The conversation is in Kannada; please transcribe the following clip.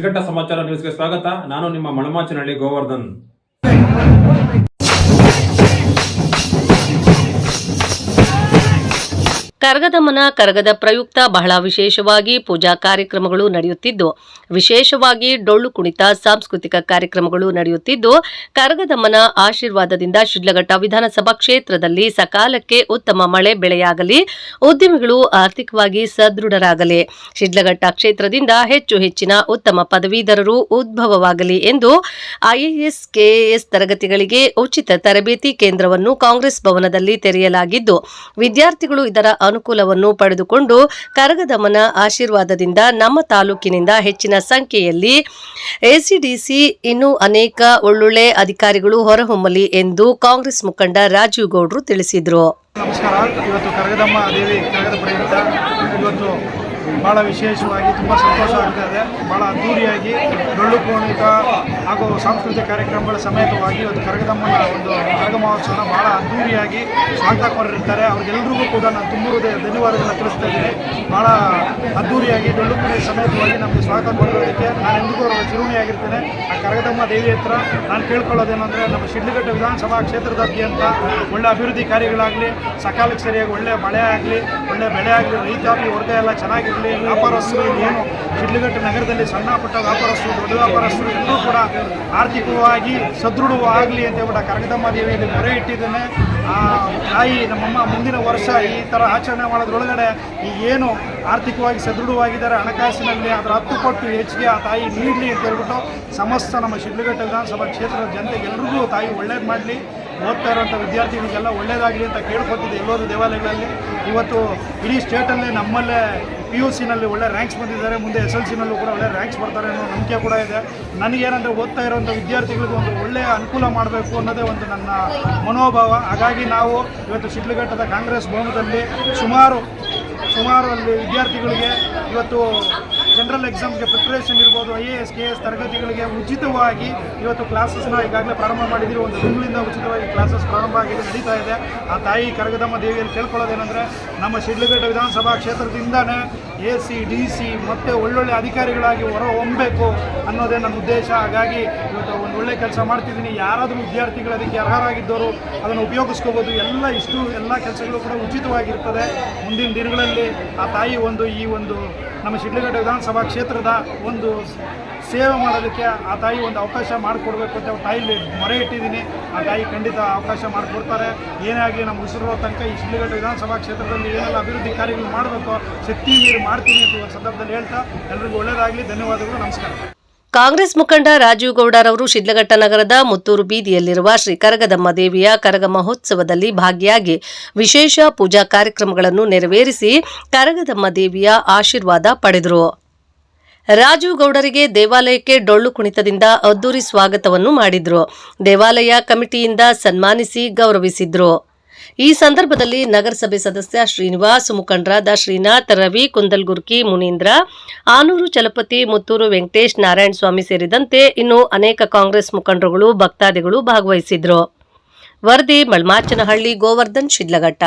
ಶಿಡ್ಲಘಟ್ಟ ಸಮಾಚಾರ ನ್ಯೂಸ್ಗೆ ಸ್ವಾಗತ. ನಾನು ನಿಮ್ಮ ಮಳಮಾಚನಹಳ್ಳಿ ಗೋವರ್ಧನ್. ಕರಗದಮ್ಮನ ಕರಗದ ಪ್ರಯುಕ್ತ ಬಹಳ ವಿಶೇಷವಾಗಿ ಪೂಜಾ ಕಾರ್ಯಕ್ರಮಗಳು ನಡೆಯುತ್ತಿದ್ದು, ವಿಶೇಷವಾಗಿ ಡೊಳ್ಳು ಕುಣಿತ ಸಾಂಸ್ಕೃತಿಕ ಕಾರ್ಯಕ್ರಮಗಳು ನಡೆಯುತ್ತಿದ್ದು, ಕರಗದಮ್ಮನ ಆಶೀರ್ವಾದದಿಂದ ಶಿಡ್ಲಘಟ್ಟ ವಿಧಾನಸಭಾ ಕ್ಷೇತ್ರದಲ್ಲಿ ಸಕಾಲಕ್ಕೆ ಉತ್ತಮ ಮಳೆ ಬೆಳೆಯಾಗಲಿ, ಉದ್ಯಮಿಗಳು ಆರ್ಥಿಕವಾಗಿ ಸದೃಢರಾಗಲಿ, ಶಿಡ್ಲಘಟ್ಟ ಕ್ಷೇತ್ರದಿಂದ ಹೆಚ್ಚಿನ ಉತ್ತಮ ಪದವೀಧರರು ಉದ್ಭವವಾಗಲಿ ಎಂದು ಐಎಎಸ್, ಕೆಎಎಸ್ ತರಗತಿಗಳಿಗೆ ಉಚಿತ ತರಬೇತಿ ಕೇಂದ್ರವನ್ನು ಕಾಂಗ್ರೆಸ್ ಭವನದಲ್ಲಿ ತೆರೆಯಲಾಗಿದ್ದು, ವಿದ್ಯಾರ್ಥಿಗಳು ಇದರ ಅನುಕೂಲವನ್ನು ಪಡೆದುಕೊಂಡು ಕರಗದಮ್ಮನ ಆಶೀರ್ವಾದದಿಂದ ನಮ್ಮ ತಾಲೂಕಿನಿಂದ ಹೆಚ್ಚಿನ ಸಂಖ್ಯೆಯಲ್ಲಿ ಎಸಿಡಿಸಿ ಇನ್ನೂ ಅನೇಕ ಒಳ್ಳೊಳ್ಳೆ ಅಧಿಕಾರಿಗಳು ಹೊರಹೊಮ್ಮಲಿ ಎಂದು ಕಾಂಗ್ರೆಸ್ ಮುಖಂಡ ರಾಜೀವ್ ಗೌಡ್ರು ತಿಳಿಸಿದರು. ನಮಸ್ಕಾರ. ಇವತ್ತು ಕರಗದಮ್ಮ ದೇವಿ ಕರಗದ ಪ್ರಯುಕ್ತ ಇವತ್ತು ಭಾಳ ವಿಶೇಷವಾಗಿ ತುಂಬ ಸಂತೋಷ ಆಗ್ತಾಯಿದೆ. ಭಾಳ ಅದ್ಧೂರಿಯಾಗಿ ಡೊಳ್ಳು ಕುಣಿತ ಹಾಗೂ ಸಾಂಸ್ಕೃತಿಕ ಕಾರ್ಯಕ್ರಮಗಳ ಸಮೇತವಾಗಿ ಇವತ್ತು ಕರಗದಮ್ಮನ ಒಂದು ಕರಗ ಮಹೋತ್ಸವನ ಭಾಳ ಅದ್ಧೂರಿಯಾಗಿ ಸ್ವಾಗತ ಕೋರಿರ್ತಾರೆ. ಅವ್ರಿಗೆಲ್ಲರಿಗೂ ಕೂಡ ನಾನು ತುಂಬ ಧನ್ಯವಾದಗಳನ್ನ ತಿಳಿಸ್ತಾ ಇದ್ದೀನಿ. ಭಾಳ ಅದ್ಧೂರಿಯಾಗಿ ಡೊಳ್ಳು ಕುಣಿತ ಸಮೇತವಾಗಿ ನಮಗೆ ಸ್ವಾಗತ ಕೊಡೋದಕ್ಕೆ ನಾನು ಎಂದಿಗೂ ಚಿರುಣಿಯಾಗಿರ್ತೇನೆ. ಆ ಕರಗದಮ್ಮ ದೇವಿ ಹತ್ರ ನಾನು ಕೇಳ್ಕೊಳ್ಳೋದೇನೆಂದರೆ, ನಮ್ಮ ಶಿಡ್ಲಘಟ್ಟ ವಿಧಾನಸಭಾ ಕ್ಷೇತ್ರದಾದ್ಯಂತ ಒಳ್ಳೆ ಅಭಿವೃದ್ಧಿ ಕಾರ್ಯಗಳಾಗಲಿ, ಸಕಾಲಕ್ಕೆ ಸರಿಯಾಗಿ ಒಳ್ಳೆ ಮಳೆ ಆಗಲಿ, ಒಳ್ಳೆ ಬೆಳೆ ಆಗಲಿ, ರೈತಾಪಿ ವರ್ಗ ಎಲ್ಲ ಚೆನ್ನಾಗಿರಲಿ, ವ್ಯಾಪಾರಸ್ಥರು ಏನು ಶಿಡ್ಲಘಟ್ಟ ನಗರದಲ್ಲಿ ಸಣ್ಣ ಪುಟ್ಟ ವ್ಯಾಪಾರಸ್ಥರು, ದೊಡ್ಡ ವ್ಯಾಪಾರಸ್ಥರು ಎಲ್ಲರೂ ಕೂಡ ಆರ್ಥಿಕವಾಗಿ ಸದೃಢವಾಗಲಿ ಅಂತ ಹೇಳ್ಬಿಟ್ಟು ಕರಗದಮ್ಮ ದೇವಿಯಲ್ಲಿ ಮೊರೆ ಇಟ್ಟಿದ್ದೇನೆ. ತಾಯಿ ನಮ್ಮಮ್ಮ ಮುಂದಿನ ವರ್ಷ ಈ ಥರ ಆಚರಣೆ ಮಾಡೋದ್ರೊಳಗಡೆ ಏನು ಆರ್ಥಿಕವಾಗಿ ಸದೃಢವಾಗಿದ್ದಾರೆ, ಹಣಕಾಸಿನಲ್ಲಿ ಅದರ 10 ಪಟ್ಟು ಹೆಚ್ಚಿಗೆ ಆ ತಾಯಿ ನೀಡಲಿ ಅಂತ ಹೇಳ್ಬಿಟ್ಟು ಸಮಸ್ತ ನಮ್ಮ ಶಿಡ್ಲಘಟ್ಟ ವಿಧಾನಸಭಾ ಕ್ಷೇತ್ರದ ಜನತೆಗೆ ಎಲ್ರಿಗೂ ತಾಯಿ ಒಳ್ಳೇದು ಮಾಡಲಿ, ಓದ್ತಾ ಇರೋಂಥ ವಿದ್ಯಾರ್ಥಿಗಳಿಗೆಲ್ಲ ಒಳ್ಳೇದಾಗಲಿ ಅಂತ ಕೇಳ್ಕೊತಿದ್ದೆ. ಎಲ್ಲರೂ ದೇವಾಲಯಗಳಲ್ಲಿ ಇವತ್ತು ಇಡೀ ಸ್ಟೇಟಲ್ಲೇ ನಮ್ಮಲ್ಲೇ PUCನಲ್ಲಿ ಒಳ್ಳೆ ರ್ಯಾಂಕ್ಸ್ ಬಂದಿದ್ದಾರೆ, ಮುಂದೆ SLCನಲ್ಲೂ ಕೂಡ ಒಳ್ಳೆ ರ್ಯಾಂಕ್ಸ್ ಬರ್ತಾರೆ ಅನ್ನೋ ನಂಬಿಕೆ ಕೂಡ ಇದೆ. ನನಗೇನಂದರೆ ಓದ್ತಾ ಇರೋಂಥ ವಿದ್ಯಾರ್ಥಿಗಳಿಗೂ ಒಂದು ಒಳ್ಳೆಯ ಅನುಕೂಲ ಮಾಡಬೇಕು ಅನ್ನೋದೇ ಒಂದು ನನ್ನ ಮನೋಭಾವ. ಹಾಗಾಗಿ ನಾವು ಇವತ್ತು ಶಿಡ್ಲಘಟ್ಟದ ಕಾಂಗ್ರೆಸ್ ಭವನದಲ್ಲಿ ಸುಮಾರು ಅಲ್ಲಿ ವಿದ್ಯಾರ್ಥಿಗಳಿಗೆ ಇವತ್ತು ಜನರಲ್ ಎಕ್ಸಾಮ್ಗೆ ಪ್ರಿಪ್ರೇಷನ್ ಇರ್ಬೋದು, IAS, KS ತರಗತಿಗಳಿಗೆ ಉಚಿತವಾಗಿ ಇವತ್ತು ಕ್ಲಾಸಸ್ನ ಈಗಾಗಲೇ ಪ್ರಾರಂಭ ಮಾಡಿದ್ದೀವಿ. ಒಂದು ತಿಂಗಳಿಂದ ಉಚಿತವಾಗಿ ಕ್ಲಾಸಸ್ ಪ್ರಾರಂಭ ಆಗಿದೆ, ನಡೀತಾ ಇದೆ. ಆ ತಾಯಿ ಕರಗದಮ್ಮ ದೇವಿಯಲ್ಲಿ ಕೇಳ್ಕೊಳ್ಳೋದೇನೆಂದರೆ, ನಮ್ಮ ಶಿಡ್ಲಘಟ್ಟ ವಿಧಾನಸಭಾ ಕ್ಷೇತ್ರದಿಂದನೇ AC, DC ಮತ್ತು ಒಳ್ಳೊಳ್ಳೆ ಅಧಿಕಾರಿಗಳಾಗಿ ಹೊರಹೊಮ್ಮಬೇಕು ಅನ್ನೋದೇ ನನ್ನ ಉದ್ದೇಶ. ಹಾಗಾಗಿ ಇವತ್ತು ಒಂದು ಒಳ್ಳೆ ಕೆಲಸ ಮಾಡ್ತಿದ್ದೀನಿ. ಯಾರಾದರೂ ವಿದ್ಯಾರ್ಥಿಗಳು ಅದಕ್ಕೆ ಅರ್ಹರಾಗಿದ್ದವರು ಅದನ್ನು ಉಪಯೋಗಿಸ್ಕೋಬೋದು. ಎಲ್ಲ ಕೆಲಸಗಳು ಕೂಡ ಉಚಿತವಾಗಿರ್ತದೆ. ಮುಂದಿನ ದಿನಗಳಲ್ಲಿ ಆ ತಾಯಿ ಈ ಒಂದು ನಮ್ಮ ಶಿಡ್ಲಘಟ್ಟ ವಿಧಾನಸಭಾ ಕ್ಷೇತ್ರದ ಒಂದು ಸೇವೆ ಮಾಡೋದಕ್ಕೆ ಆ ತಾಯಿ ಒಂದು ಅವಕಾಶ ಮಾಡಿಕೊಡ್ಬೇಕು ಅಂತ ತಾಯಿಲಿ ಮೊರೆ ಇಟ್ಟಿದ್ದೀನಿ. ಆ ತಾಯಿ ಖಂಡಿತ ಅವಕಾಶ ಮಾಡಿಕೊಡ್ತಾರೆ. ಏನೇ ಆಗಲಿ ನಮ್ಮ ಉಸಿರಿರೋ ತನಕ ಈ ಶಿಡ್ಲಘಟ್ಟ ವಿಧಾನಸಭಾ ಕ್ಷೇತ್ರದಲ್ಲಿ ಏನೆಲ್ಲ ಅಭಿವೃದ್ಧಿ ಕಾರ್ಯಗಳು ಮಾಡಬೇಕು ಶಕ್ತಿ ಮೀರಿ ಮಾಡ್ತೀನಿ ಅಂತ ಒಂದು ಸಂದರ್ಭದಲ್ಲಿ ಹೇಳ್ತಾ ಎಲ್ರಿಗೂ ಒಳ್ಳೆಯದಾಗಲಿ. ಧನ್ಯವಾದಗಳು. ನಮಸ್ಕಾರ. ಕಾಂಗ್ರೆಸ್ ಮುಖಂಡ ರಾಜೀವ್ ಗೌಡರವರು ಶಿಡ್ಲಘಟ್ಟ ನಗರದ ಮುತ್ತೂರು ಬೀದಿಯಲ್ಲಿರುವ ಶ್ರೀ ಕರಗದಮ್ಮ ದೇವಿಯ ಕರಗ ಮಹೋತ್ಸವದಲ್ಲಿ ಭಾಗಿಯಾಗಿ ವಿಶೇಷ ಪೂಜಾ ಕಾರ್ಯಕ್ರಮಗಳನ್ನು ನೆರವೇರಿಸಿ ಕರಗದಮ್ಮ ದೇವಿಯ ಆಶೀರ್ವಾದ ಪಡೆದರು. ರಾಜೀವ್ ಗೌಡರಿಗೆ ದೇವಾಲಯಕ್ಕೆ ಡೊಳ್ಳು ಕುಣಿತದಿಂದ ಅದ್ದೂರಿ ಸ್ವಾಗತವನ್ನು ಮಾಡಿದ್ರು. ದೇವಾಲಯ ಕಮಿಟಿಯಿಂದ ಸನ್ಮಾನಿಸಿ ಗೌರವಿಸಿದ್ರು. ಈ ಸಂದರ್ಭದಲ್ಲಿ ನಗರಸಭೆ ಸದಸ್ಯ ಶ್ರೀನಿವಾಸ್, ಮುಖಂಡರಾದ ಶ್ರೀನಾಥ್, ರವಿ, ಕುಂದಲ್ಗುರ್ಕಿ, ಮುನೀಂದ್ರ, ಆನೂರು ಚಲಪತಿ, ಮುತ್ತೂರು ವೆಂಕಟೇಶ್, ನಾರಾಯಣ ಸ್ವಾಮಿ ಸೇರಿದಂತೆ ಇನ್ನೂ ಅನೇಕ ಕಾಂಗ್ರೆಸ್ ಮುಖಂಡರುಗಳು, ಭಕ್ತಾದಿಗಳು ಭಾಗವಹಿಸಿದ್ರು. ವರದಿ ಮಳಮಾಚನಹಳ್ಳಿ ಗೋವರ್ಧನ್, ಶಿಡ್ಲಘಟ್ಟ.